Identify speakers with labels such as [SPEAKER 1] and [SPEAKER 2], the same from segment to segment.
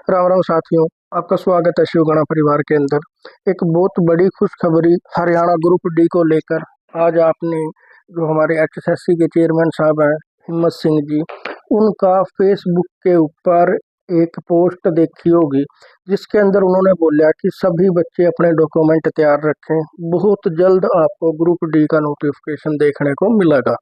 [SPEAKER 1] राम राम साथियों, आपका स्वागत है शिवगणा परिवार के अंदर। एक बहुत बड़ी खुशखबरी हरियाणा ग्रुप डी को लेकर आज आपने जो हमारे एचएसएससी के चेयरमैन साहब हैं हिम्मत सिंह जी, उनका फेसबुक के ऊपर एक पोस्ट देखी होगी जिसके अंदर उन्होंने बोला कि सभी बच्चे अपने डॉक्यूमेंट तैयार रखें, बहुत जल्द आपको ग्रुप डी का नोटिफिकेशन देखने को मिलेगा।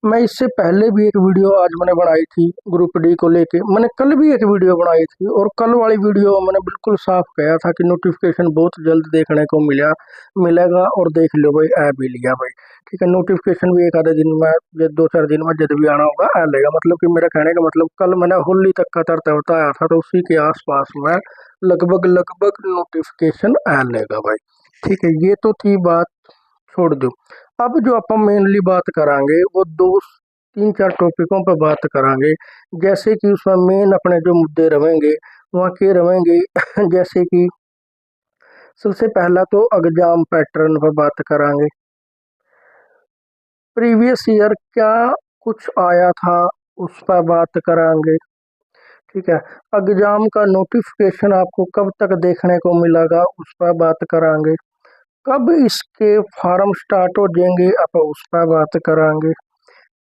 [SPEAKER 1] मैं इससे पहले भी एक वीडियो आज मैंने बनाई थी ग्रुप डी को लेके, मैंने कल भी एक वीडियो बनाई थी और कल वाली वीडियो मैंने बिल्कुल साफ कहा था कि नोटिफिकेशन बहुत जल्द देखने को मिलेगा और देख लो भाई, आ भी लिया भाई। ठीक है, नोटिफिकेशन भी एक आधे दिन में या 2-4 दिन में जब भी आना होगा आ लेगा। मतलब कि मेरा कहने का मतलब कल मैंने होली तक का तरता बताया था, तो उसी के आसपास में लगभग लगभग नोटिफिकेशन आ लेगा भाई। ठीक है, ये तो थी बात, छोड़ दो। अब जो अपन मेनली बात करांगे वो 2-3-4 टॉपिकों पर बात करांगे, जैसे कि उसमें मेन अपने जो मुद्दे रहेंगे वहाँ के रहेंगे जैसे कि सबसे पहला तो एग्जाम पैटर्न पर बात करांगे, प्रीवियस ईयर क्या कुछ आया था उस पर बात करांगे। ठीक है, एग्जाम का नोटिफिकेशन आपको कब तक देखने को मिलेगा उस पर बात करांगे, कब इसके फॉर्म स्टार्ट हो जाएंगे अब उस पर बात करांगे।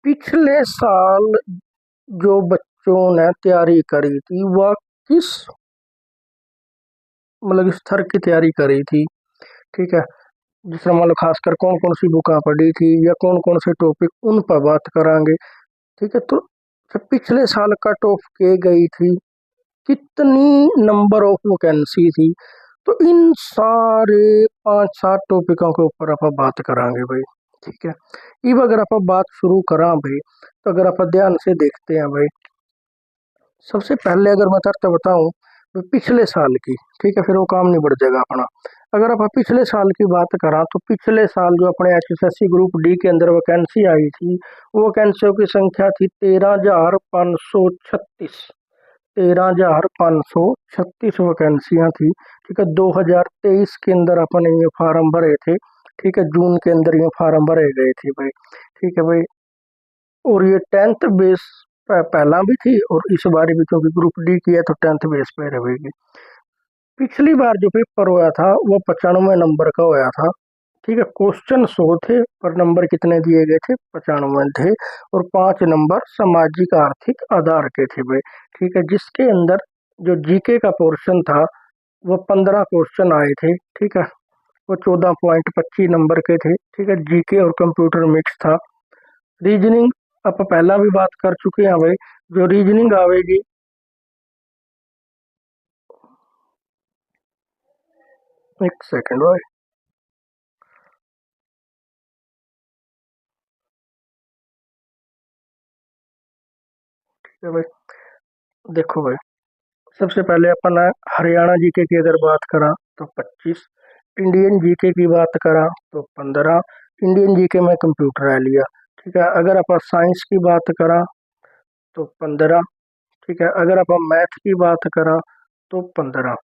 [SPEAKER 1] पिछले साल जो बच्चों ने तैयारी करी थी वह किस मतलब स्तर की तैयारी करी थी। ठीक है, जिसमें मतलब खासकर कौन कौन सी बुकां पढ़ी थी या कौन कौन से टॉपिक, उन पर बात करांगे। ठीक है, तो जब पिछले साल कट ऑफ के गई थी, कितनी नंबर ऑफ वैकेंसी थी, तो इन सारे 5-7 टॉपिकों के ऊपर आप बात करांगे भाई। ठीक है, अब अगर आप बात शुरू करा भाई, तो अगर आप ध्यान से देखते हैं भाई, सबसे पहले अगर मैं तरत बताऊं तो पिछले साल की, ठीक है, फिर वो काम नहीं बढ़ जाएगा अपना। अगर आप पिछले साल की बात करा तो पिछले साल जो अपने एचएसएससी ग्रुप डी के अंदर वैकेंसी आई थी, वो वैकेंसियों की संख्या थी 13,536। 13,536 वैकेंसियां थी। ठीक है, 2023 के अंदर अपन ये फार्म भरे थे। ठीक है, जून के अंदर ये फार्म भरे गए थे भाई। ठीक है भाई, और ये 10th बेस पहला भी थी और इस बार भी क्योंकि ग्रुप डी किया तो 10th बेस पे रहेगी। पिछली बार जो पेपर हुआ था वो 95 नंबर का हुआ था। ठीक है, क्वेश्चन 100 थे पर नंबर कितने दिए गए थे, 95 थे, और 5 नंबर सामाजिक आर्थिक आधार के थे भाई। ठीक है, जिसके अंदर जो जीके का पोर्शन था वो 15 क्वेश्चन आए थे। ठीक है, वो 14.25 नंबर के थे। ठीक है, जीके और कंप्यूटर मिक्स था। रीजनिंग आप पहला भी बात कर चुके हैं भाई, जो रीजनिंग आवेगी, एक सेकंड भाई। ठीक है भाई, देखो भाई, सबसे पहले अपन हरियाणा जीके की अगर बात करा तो 25, इंडियन जीके की बात करा तो 15, इंडियन जीके में कंप्यूटर है लिया। ठीक है, अगर अपन साइंस की बात करा तो 15। ठीक है, अगर अपन मैथ की बात करा तो 15।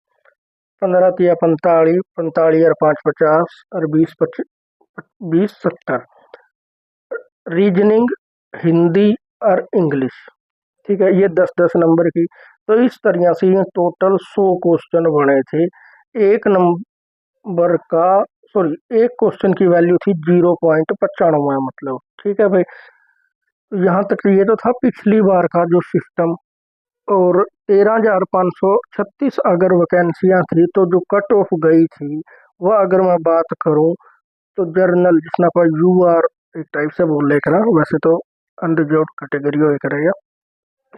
[SPEAKER 1] 15 तिया 45, 45 और 5 50 और 20 70। रीजनिंग, हिंदी और इंग्लिश। ठीक है, ये 10-10 नंबर की, तो इस तरह से ये टोटल 100 क्वेश्चन बने थे। एक नंबर का, सॉरी, एक क्वेश्चन की वैल्यू थी 0.95 मतलब। ठीक है भाई, यहाँ तक ये तो था पिछली बार का जो सिस्टम। और 13,536 अगर वैकेंसियां थी तो जो कट ऑफ गई थी वह अगर मैं बात करूं तो जर्नल जिसना पर यू आर एक टाइप से बोल लेकर ना, वैसे तो अनरिजर्व कैटेगरी हो एक रहेगा।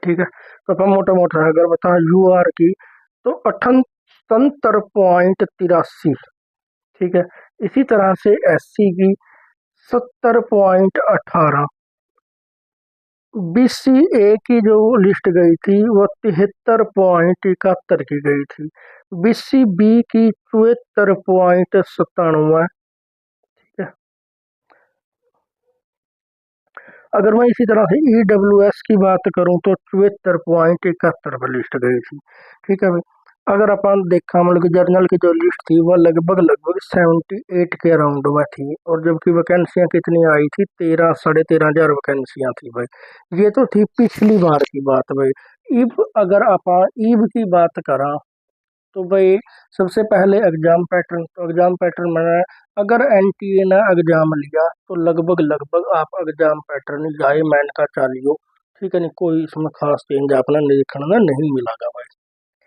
[SPEAKER 1] ठीक है, तो अपन मोटा मोटा अगर बताएं यू आर की तो 78.83। ठीक है, इसी तरह से एससी की 70.18। बीसीए की जो लिस्ट गई थी वो 73.71 की गई थी। बीसीबी की 74.97। ठीक है, अगर मैं इसी तरह से ईडब्ल्यूएस की बात करूं तो 74.71 पर लिस्ट गई थी। ठीक है भाई, अगर अपन देखा मतलब कि जर्नल की जो लिस्ट थी वह लगभग लगभग 78 के अराउंड में थी, और जबकि वैकेंसियां कितनी आई थी, 13 साढ़े 13 हजार वैकेंसियां थी भाई। ये तो थी पिछली बार की बात भाई। इब अगर अपन ईब की बात करा तो भाई सबसे पहले एग्जाम पैटर्न, तो एग्जाम पैटर्न में अगर एनटीए ने एग्जाम लिया तो लगभग लगभग आप एग्जाम पैटर्न जाए मैन का चालियो, ठीक है नहीं, कोई इसमें खास चेंज आपने देखने में नहीं मिलेगा भाई।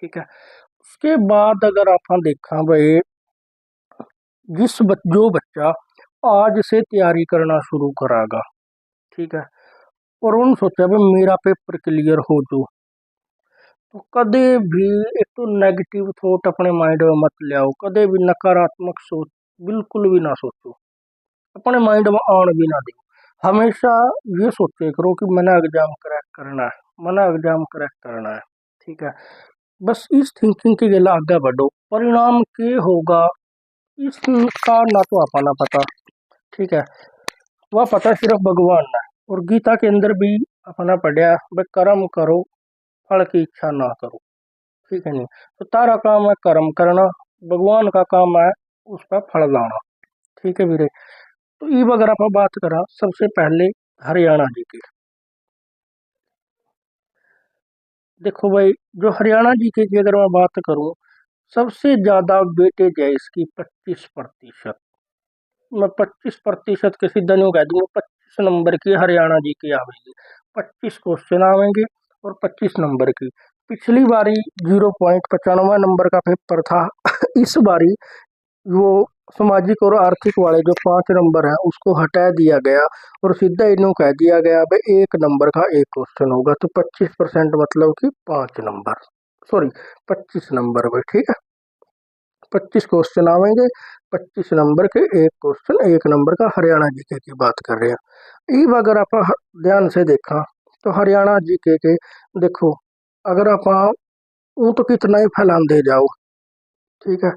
[SPEAKER 1] ठीक है, उसके बाद अगर आप देखा भाई, जो बच्चा आज से तैयारी करना शुरू करागा, ठीक है, और उन सोचा भाई मेरा पेपर क्लियर हो जो, तो कदे भी एक तो नेगेटिव थॉट अपने माइंड में मत ले आओ, कदे भी नकारात्मक सोच बिल्कुल भी ना सोचो, अपने माइंड में आन भी ना दो। हमेशा ये सोचे करो कि मैंने एग्जाम क्रैक करना है, मैंने एग्जाम क्रैक करना है। ठीक है, बस इस थिंकिंग के लिए आगे बढ़ो, परिणाम के होगा इसका ना तो अपना पता, ठीक है, वह पता सिर्फ भगवान ना है। और गीता के अंदर भी अपना पढ़िया भाई कर्म करो फल की इच्छा ना करो, ठीक है नहीं, तो तारा काम है कर्म करना, भगवान का काम है उस पर फल लाना, ठीक है वीरे। तो ये अगर आप बात करा सबसे पहले हरियाणा जी की, देखो भाई जो हरियाणा जी की अगर मैं बात करूं, सबसे ज्यादा वेटेज है इसकी 25%। मैं 25% के सीधा न्यू कह दूंगा, 25 नंबर की हरियाणा जी की आवेगी, 25 क्वेश्चन आवेंगे और 25 नंबर की। पिछली बारी 0.95 नंबर का पेपर था इस बारी वो सामाजिक और आर्थिक वाले जो 5 नंबर है उसको हटा दिया गया, और सीधा इन्हों कह दिया गया भाई 1 नंबर का एक क्वेश्चन होगा, तो 25% मतलब कि 5 नंबर, सॉरी 25 नंबर भाई, ठीक है। 25 क्वेश्चन आवेंगे, 25 नंबर के एक क्वेश्चन 1 नंबर का, हरियाणा जीके की बात कर रहे हैं। ये अगर आप ध्यान से देखा तो हरियाणा जीके के देखो, अगर आप ऊँ तो कितना ही फैलाते जाओ, ठीक है,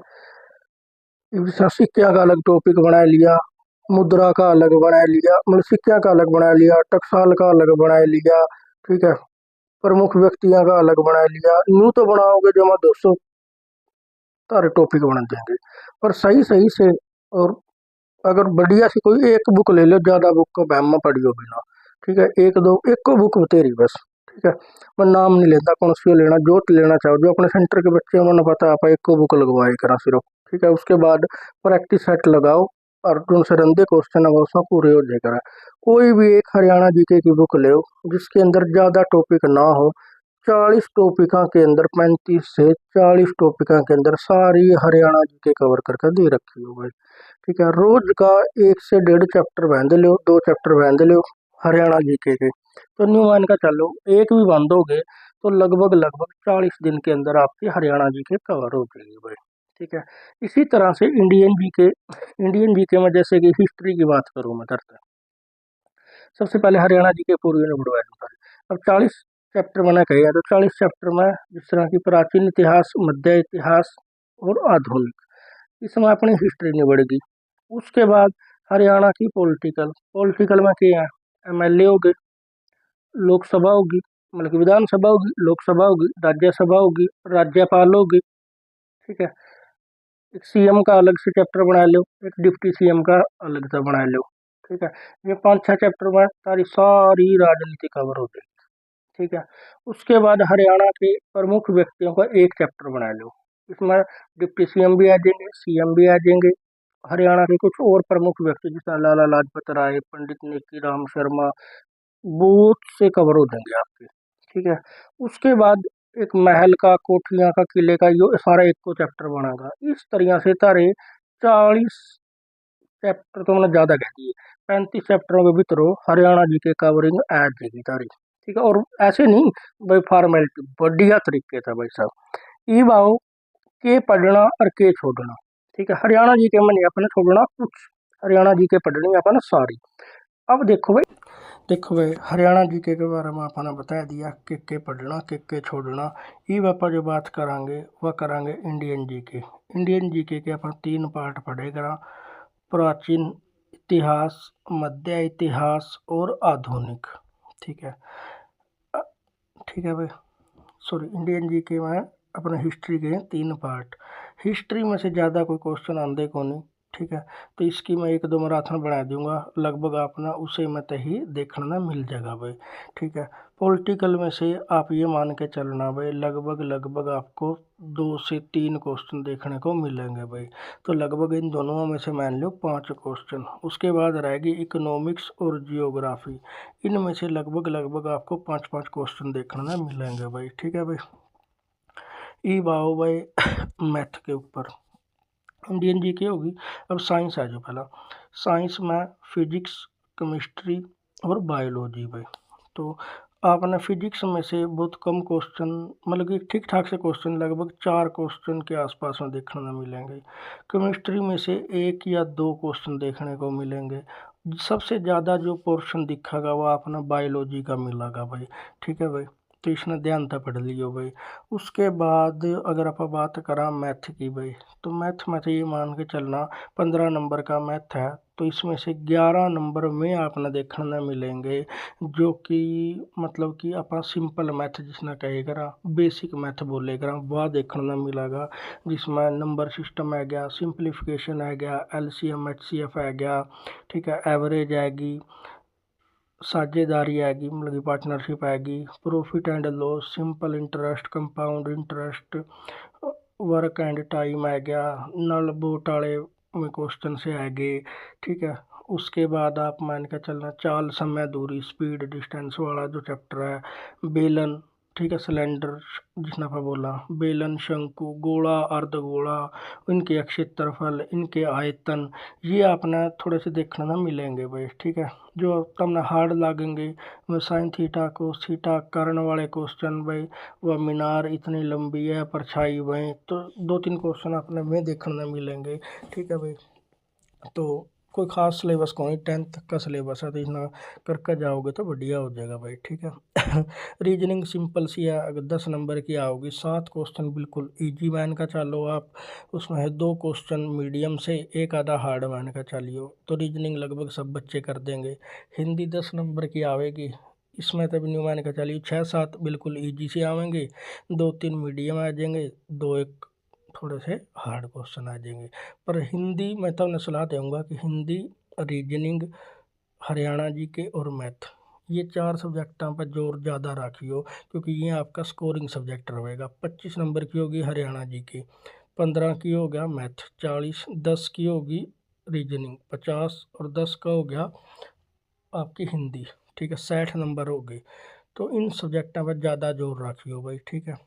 [SPEAKER 1] जैसा सिक्किया का अलग टॉपिक बना लिया, मुद्रा का अलग बना लिया, मतलब सिक्किया का अलग बना लिया, टकसाल का अलग बना लिया, ठीक है, प्रमुख व्यक्तियों का अलग बना लिया, यूं तो बनाओगे जो मैं 200 सारे टॉपिक बना देंगे। पर सही सही से, और अगर बढ़िया सी कोई एक बुक ले लो, ज्यादा बुक को बहम में पढ़ियो बिना, ठीक है, एक दो एक को बुक तेरी बस, ठीक है। मैं नाम नहीं लेता कौन सी लेना, जो लेना चाहो, जो अपने सेंटर के बच्चे हैं, मैंने पता आप एक को बुक लगवाए करा सिर्फ, ठीक है। उसके बाद प्रैक्टिस सेट लगाओ और उनसे रंदे क्वेश्चन है वो उसमें पूरे हो जाए करा। कोई भी एक हरियाणा जीके की बुक ले जिसके अंदर ज्यादा टॉपिक ना हो, 40 टॉपिका के अंदर 35 से 40 टॉपिका के अंदर सारी हरियाणा जीके कवर करके दे रखी हो भाई, ठीक है। रोज का 1 से 1.5 चैप्टर बांध लो, 2 चैप्टर बांध लो हरियाणा जीके के, तो न्यू मान का चलो एक भी बांधोगे तो लगभग लगभग 40 दिन के अंदर आपकी हरियाणा जीके कवर हो जाएगी भाई, ठीक है। इसी तरह से इंडियन जीके में जैसे कि हिस्ट्री की बात करूँ मैं करता, सबसे पहले हरियाणा जीके पूर्वी ने बुड़वा दूंगा। अब 40 चैप्टर मैंने कहे हैं, तो 40 चैप्टर में जिस तरह की प्राचीन इतिहास, मध्य इतिहास और आधुनिक, इसमें अपनी हिस्ट्री नहीं बढ़ेगी। उसके बाद हरियाणा की पॉलिटिकल, पॉलिटिकल में क्या है, एमएलए होगी, लोकसभा होगी, मतलब कि विधानसभा होगी, लोकसभा होगी, राज्यसभा होगी, राज्यपाल होगी, ठीक है। एक सीएम का अलग से चैप्टर बना लो, एक डिप्टी सीएम का अलग से बना लो, ठीक है। ये 5-6 चैप्टर में तारी सारी राजनीति कवर हो जाएगी, ठीक है। उसके बाद हरियाणा के प्रमुख व्यक्तियों का एक चैप्टर बना लो, इसमें डिप्टी सीएम भी आ जाएंगे, सीएम भी आ जाएंगे, हरियाणा के कुछ और प्रमुख व्यक्ति जैसे लाला लाजपत राय, पंडित नेकी राम शर्मा, बहुत से कवर हो जाएंगे आपके, ठीक है। उसके बाद एक महल का, कोठियां का, किले का, ये सारा एक को चैप्टर बनागा। इस तरह से तारे 40 चैप्टर तो मैंने ज्यादा कह दिए, 35 चैप्टरों के भीतर हरियाणा जी के कवरिंग आ जाएगी तारी, ठीक है। और ऐसे नहीं भाई फॉर्मेलिटी, बढ़िया तरीके था भाई साहब। ये बाओ के पढ़ना और के छोड़ना, ठीक है, हरियाणा जी के में नहीं अपने छोड़ना कुछ, हरियाणा जी के पढ़नी अपन सारी। अब देखो भाई हरियाणा जीके के बारे में आपने बता दिया के पढ़ना के छोड़ना। ये वापस जो बात करांगे वह करांगे इंडियन जीके। इंडियन जीके के अपन 3 पार्ट पढ़ेगा, प्राचीन इतिहास, मध्य इतिहास और आधुनिक, ठीक है। ठीक है भाई, सॉरी इंडियन जीके में अपने हिस्ट्री के हैं 3 पार्ट। हिस्ट्री में से ज़्यादा कोई क्वेश्चन आंदे को नहीं, ठीक है। तो इसकी मैं 1-2 मैराथन बना दूंगा, लगभग अपना उसे मत ही देखना मिल जाएगा भाई, ठीक है। पॉलिटिकल में से आप ये मान के चलना भाई, लगभग आपको 2 से 3 क्वेश्चन देखने को मिलेंगे भाई। तो लगभग इन दोनों में से मान लो 5 क्वेश्चन। उसके बाद रहेगी इकोनॉमिक्स और जियोग्राफी, इनमें से लगभग आपको 5-5 क्वेश्चन देखने मिलेंगे भाई, ठीक है भाई। ई बाओ भाई मैथ के ऊपर इंडियन जीके होगी। अब साइंस आ जाओ, पहला साइंस में फिजिक्स, केमिस्ट्री और बायोलॉजी भाई। तो आपने फिजिक्स में से बहुत कम क्वेश्चन, मतलब कि ठीक ठाक से क्वेश्चन लगभग 4 क्वेश्चन के आसपास में देखने को मिलेंगे। केमिस्ट्री में से 1 या 2 क्वेश्चन देखने को मिलेंगे। सबसे ज़्यादा जो पोर्शन दिखेगा वो अपना बायोलॉजी का मिलेगा भाई, ठीक है भाई। तो इसने ध्यान था पढ़ लियो भाई। उसके बाद अगर आप बात करा मैथ की भाई, तो मैथ में तो ये मान के चलना 15 नंबर का मैथ है। तो इसमें से 11 नंबर में आपने देखने मिलेंगे जो कि मतलब कि अपना सिंपल मैथ जिसने कहेगा, बेसिक मैथ बोलेगा वह देखने मिलेगा, जिसमें नंबर सिस्टम आ गया, सिंप्लीफिकेशन आ गया, एलसीएम एचसीएफ आ गया, ठीक है, एवरेज आएगी, साझेदारी आएगी मतलब कि पार्टनरशिप आएगी, profit and loss, simple interest, compound interest, work and time आ गया, नल बोट वाले में क्वेश्चन से आगे, ठीक है। उसके बाद आप मान के चलना चाल, समय, दूरी, स्पीड, डिस्टेंस वाला जो चैप्टर है, बेलन, ठीक है, सिलेंडर जिसने आप बोला, बेलन, शंकु, गोला, अर्धगोला, इनके क्षेत्रफल, इनके आयतन, ये आपने थोड़े से देखने में मिलेंगे भाई, ठीक है। जो तुमने हार्ड लागेंगे वो साइन थीटा, कोस थीटा, कर्ण वाले क्वेश्चन भाई, वह मीनार इतनी लंबी है, परछाई भाई, तो 2-3 क्वेश्चन अपने में देखने मिलेंगे, ठीक है भाई। तो कोई खास सिलेबस को नहीं, 10th तक का सिलेबस है, तो इतना करके जाओगे तो बढ़िया हो जाएगा भाई, ठीक है। रीजनिंग सिंपल सी है, अगर 10 नंबर की आओगी, 7 क्वेश्चन बिल्कुल इजी मान का चालो आप, उसमें है 2 क्वेश्चन मीडियम से, एक आधा हार्ड मान का चालियो, तो रीजनिंग लगभग सब बच्चे कर देंगे। हिंदी 10 नंबर की आवेगी, इसमें तब न्यू मान का चलिए 6-7 बिल्कुल ईजी से आवेंगे, 2-3 मीडियम आ जाएंगे, 2-1 थोड़े से हार्ड क्वेश्चन आ जाएंगे। पर हिंदी मैं तो सलाह दूंगा कि हिंदी, रीजनिंग, हरियाणा जी के और मैथ, ये 4 सब्जेक्टों पर जोर ज़्यादा रखियो, क्योंकि ये आपका स्कोरिंग सब्जेक्ट रहेगा। 25 नंबर की होगी हरियाणा जी की, 15 की हो गया मैथ, 40, 10 की होगी रीजनिंग, 50 और 10 का हो गया आपकी हिंदी, ठीक है, 60 नंबर हो गए। तो इन सब्जेक्टों पर ज़्यादा जोर रखियो भाई, ठीक है।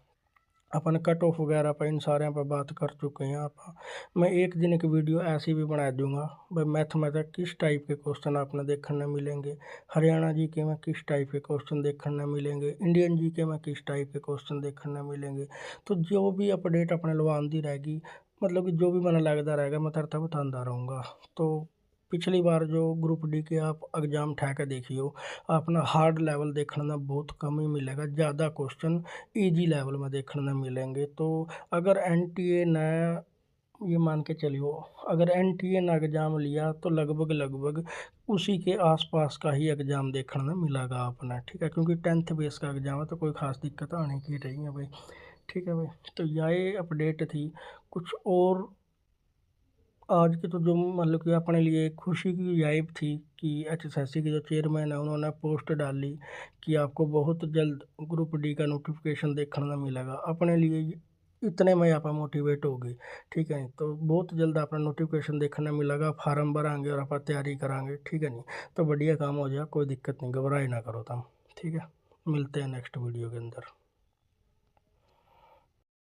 [SPEAKER 1] अपन कट ऑफ वगैरह पर इन सारे पर बात कर चुके हैं आप। मैं एक दिन एक वीडियो ऐसी भी बना दूंगा भाई, मैथमेटिक्स किस टाइप के क्वेश्चन आपने देखने मिलेंगे, हरियाणा जी के में किस टाइप के क्वेश्चन देखने मिलेंगे, इंडियन जी के में किस टाइप के क्वेश्चन देखने मिलेंगे। तो जो भी अपडेट अपने लो आंदी रहेगी, मतलब कि जो भी मैंने लगता रहेगा मैं तरता बताता रहूँगा। तो पिछली बार जो ग्रुप डी के आप एग्ज़ाम ठा के देखियो, अपना हार्ड लेवल देखने में बहुत कम ही मिलेगा, ज़्यादा क्वेश्चन इजी लेवल में देखने में मिलेंगे। तो अगर एनटीए ने ये मान के चलियो, अगर एनटीए ने एग्ज़ाम लिया तो लगभग उसी के आसपास का ही एग्ज़ाम देखने में मिलेगा अपना, ठीक है, क्योंकि 10th बेस का एग्ज़ाम है, तो कोई ख़ास दिक्कत आने की नहीं है भाई, ठीक है भाई। तो यही अपडेट थी, कुछ और आज की तो जो मतलब कि अपने लिए खुशी की याइब थी कि एचएसएससी के जो चेयरमैन है उन्होंने पोस्ट डाली कि आपको बहुत जल्द ग्रुप डी का नोटिफिकेशन देखने को मिलेगा। अपने लिए इतने में आप मोटिवेट हो गए, ठीक है। तो बहुत जल्द अपना नोटिफिकेशन देखने मिलेगा, फार्म भरांगे और आप तैयारी करांगे, ठीक है नहीं, तो बढ़िया काम हो जाएगा, कोई दिक्कत नहीं, घबराए ना करो तुम, ठीक है। मिलते हैं नेक्स्ट वीडियो के अंदर।